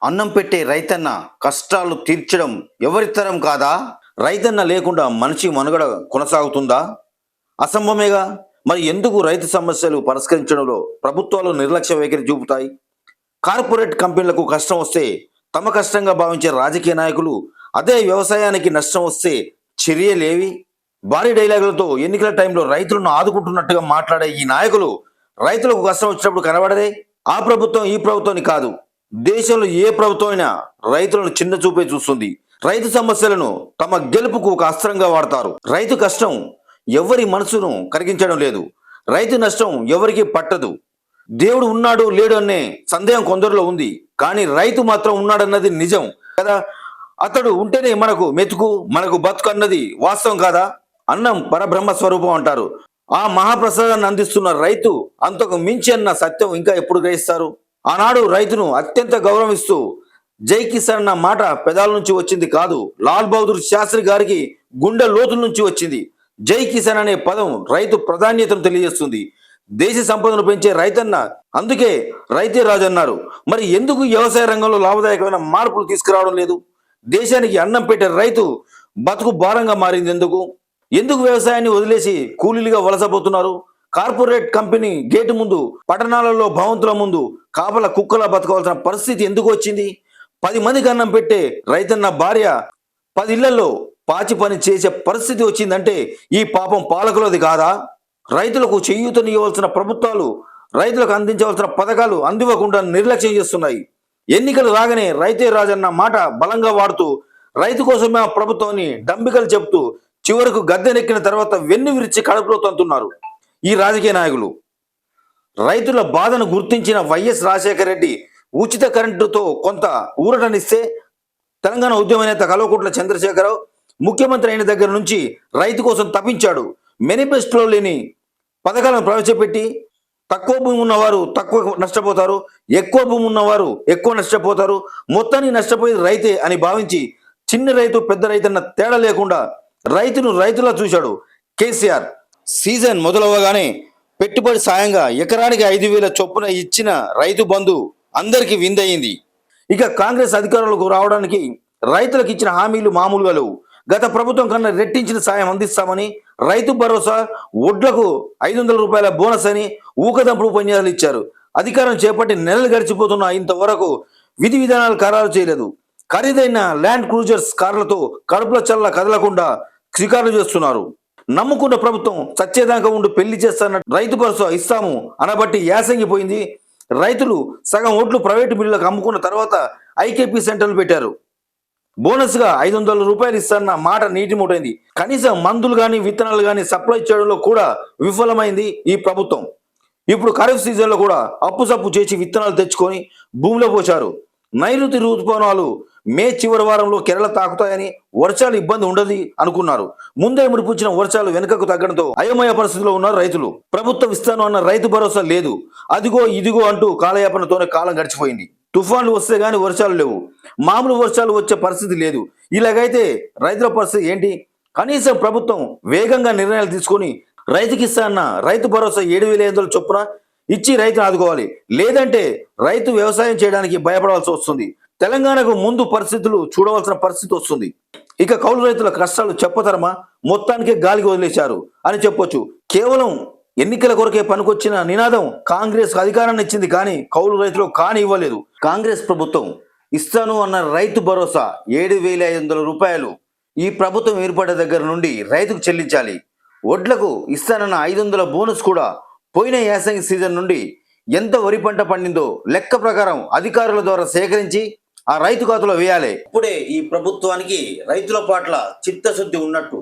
అన్నం పెట్టే రైతన్న కష్టాలు తీర్చడం ఎవరితరం కాదా? రైతన్న లేకుండా మనిషి మనుగడ కొనసాగుతుందా? అసంభవమేగా. మరి ఎందుకు రైతు సమస్యలు పరిష్కరించడంలో ప్రభుత్వాలు నిర్లక్ష్య వైఖరి చూపుతాయి? కార్పొరేట్ కంపెనీలకు కష్టం వస్తే తమ కష్టంగా భావించే రాజకీయ నాయకులు అదే వ్యవసాయానికి నష్టం వస్తే చర్యలేవి? భారీ డైలాగులతో ఎన్నికల టైంలో రైతులను ఆదుకుంటున్నట్టుగా మాట్లాడే ఈ నాయకులు రైతులకు కష్టం వచ్చినప్పుడు కనబడదే. ఆ ప్రభుత్వం ఈ ప్రభుత్వాన్ని కాదు, దేశంలో ఏ ప్రభుత్వం అయినా రైతులను చిన్న చూపే చూస్తుంది. రైతు సమస్యలను తమ గెలుపుకు ఒక అస్త్రంగా వాడతారు. రైతు కష్టం ఎవరి మనసును కరిగించడం లేదు, రైతు నష్టం ఎవరికి పట్టదు. దేవుడు ఉన్నాడు లేడు అనే సందేహం కొందరిలో ఉంది, కానీ రైతు మాత్రం ఉన్నాడన్నది నిజం కదా. అతడు ఉంటేనే మనకు మెతుకు, మనకు బతుకు అన్నది వాస్తవం కాదా? అన్నం పరబ్రహ్మ స్వరూపం అంటారు. ఆ మహాప్రసాదాన్ని అందిస్తున్న రైతు అంతకు మించి అన్న సత్యం ఇంకా ఎప్పుడు గ్రహిస్తారు? ఆనాడు రైతును అత్యంత గౌరవిస్తూ జై కిసాన్ అన్న మాట పెదాల నుంచి వచ్చింది కాదు, లాల్ బహదూర్ శాస్త్రి గారికి గుండె లోతుల నుంచి వచ్చింది. జై కిసాన్ అనే పదం రైతు ప్రాధాన్యతను తెలియజేస్తుంది. దేశ సంపదను పెంచే రైతన్న, అందుకే రైతే రాజు అన్నారు. మరి ఎందుకు వ్యవసాయ రంగంలో లాభదాయకమైన మార్పులు తీసుకురావడం లేదు? దేశానికి అన్నం పెట్టే రైతు బతుకు భారంగా మారింది ఎందుకు? ఎందుకు వ్యవసాయాన్ని వదిలేసి కూలీలుగా వలసపోతున్నారు? కార్పొరేట్ కంపెనీ గేటు ముందు, పట్టణాలలో భవంతుల ముందు కాపల కుక్కలా బతకవలసిన పరిస్థితి ఎందుకు వచ్చింది? 10 మందికి అన్నం పెట్టే రైతన్న భార్య 10 ఇళ్లలో పాచి పని చేసే పరిస్థితి వచ్చిందంటే ఈ పాపం పాలకులది కాదా? రైతులకు చేయూతనివ్వవలసిన ప్రభుత్వాలు రైతులకు అందించవలసిన పథకాలు అందివ్వకుండా నిర్లక్ష్యం చేస్తున్నాయి. ఎన్నికలు రాగానే రైతే రాజన్న మాట బలంగా వాడుతూ రైతు కోసమే ఆ ప్రభుత్వాన్ని డంబికలు చెప్తూ చివరకు గద్దెనెక్కిన తర్వాత వెన్ను విరిచి కడుపులో తంతున్నారు ఈ రాజకీయ నాయకులు. రైతుల బాధను గుర్తించిన వైఎస్ రాజశేఖర రెడ్డి ఉచిత కరెంటుతో కొంత ఊరటనిస్తే, తెలంగాణ ఉద్యమ నేత కల్వకుంట్ల చంద్రశేఖరరావు ముఖ్యమంత్రి అయిన దగ్గర నుంచి రైతు కోసం తప్పించాడు. మేనిఫెస్టోలో లేని పథకాలను ప్రవేశపెట్టి తక్కువ భూమి ఉన్నవారు తక్కువ నష్టపోతారు, ఎక్కువ భూమి ఉన్నవారు ఎక్కువ నష్టపోతారు, మొత్తాన్ని నష్టపోయి రైతే అని భావించి చిన్న రైతు పెద్ద రైతన్న తేడా లేకుండా రైతును రైతులా చూశాడు కేసీఆర్. సీజన్ మొదలవగానే పెట్టుబడి సాయంగా ఎకరానికి 5,000 చొప్పున ఇచ్చిన రైతు బంధు అందరికీ విందయింది. ఇక కాంగ్రెస్ అధికారులకు రావడానికి రైతులకు ఇచ్చిన హామీలు మామూలుగా లేవు. గత ప్రభుత్వం కన్నా రెట్టించిన సాయం అందిస్తామని, రైతు భరోసా, వడ్లకు 500 రూపాయల బోనస్ అని ఊకదంపుడు ఉపన్యాసాలు ఇచ్చారు. అధికారం చేపట్టి నెలలు గడిచిపోతున్నా ఇంతవరకు విధి విధానాలు ఖరారు చేయలేదు. ఖరీదైన ల్యాండ్ క్రూజర్స్ కార్లతో కడుపుల చల్ల కదలకుండా షికారులు చేస్తున్నారు. నమ్ముకున్న ప్రభుత్వం సచ్చేదాకా ఉండి పెళ్లి చేస్తాన్న రైతు భరోసా ఇస్తాము అనబట్టి యాసంగిపోయింది. రైతులు సగం ఓట్లు ప్రైవేటు బిల్లులకు అమ్ముకున్న తర్వాత ఐకేపీ సెంటర్లు పెట్టారు. బోనస్గా 500 రూపాయలు ఇస్తాన్న మాట నీటి మూటైంది. కనీసం మందులు కానీ విత్తనాలు కానీ సప్లై చేయడంలో కూడా విఫలమైంది ఈ ప్రభుత్వం. ఇప్పుడు ఖరీఫ్ సీజన్లో కూడా అప్పు సప్పు చేసి విత్తనాలు తెచ్చుకొని భూమిలో పోశారు. నైరుతి ఋతుపవనాలు మే చివరి వారంలో కేరళ తాకుతాయని, వర్షాలు ఇబ్బంది ఉండదు అనుకున్నారు. ముందే ముడిపుచ్చిన వర్షాలు వెనుకకు తగ్గడంతో అయోమయ పరిస్థితిలో ఉన్నారు రైతులు. ప్రభుత్వం ఇస్తాను అన్న రైతు భరోసా లేదు, అదిగో ఇదిగో అంటూ కాలయాపనతోనే కాలం గడిచిపోయింది. తుఫాన్లు వస్తే గానీ వర్షాలు లేవు, మామూలు వర్షాలు వచ్చే పరిస్థితి లేదు. ఇలాగైతే రైతుల పరిస్థితి ఏంటి? కనీసం ప్రభుత్వం వేగంగా నిర్ణయాలు తీసుకొని రైతుకి ఇస్తాన్న రైతు భరోసా 7,500 చొప్పున ఇచ్చి రైతును ఆదుకోవాలి. లేదంటే రైతు వ్యవసాయం చేయడానికి భయపడవలసి వస్తుంది. తెలంగాణకు ముందు పరిస్థితులు చూడవలసిన పరిస్థితి వస్తుంది. ఇక కౌలు రైతుల కష్టాలు చెప్పతరమా? మొత్తానికే గాలికి వదిలేశారు అని చెప్పొచ్చు. కేవలం ఎన్నికల కొరకే పనికొచ్చిన నినాదం కాంగ్రెస్ అధికారాన్ని ఇచ్చింది, కానీ కౌలు రైతులు కాని ఇవ్వలేదు. కాంగ్రెస్ ప్రభుత్వం ఇస్తాను అన్న రైతు భరోసా 7,500 రూపాయలు ఈ ప్రభుత్వం ఏర్పడే దగ్గర నుండి రైతుకు చెల్లించాలి. వడ్లకు ఇస్తానన్న 500 బోనస్ కూడా పోయిన యాసంగి సీజన్ నుండి ఎంత వరి పంట పండిందో లెక్క ప్రకారం అధికారుల ద్వారా సేకరించి ఆ రైతు ఖాతాలో వేయాలి. ఇప్పుడే ఈ ప్రభుత్వానికి రైతుల పట్ల చిత్తశుద్ధి ఉన్నట్టు.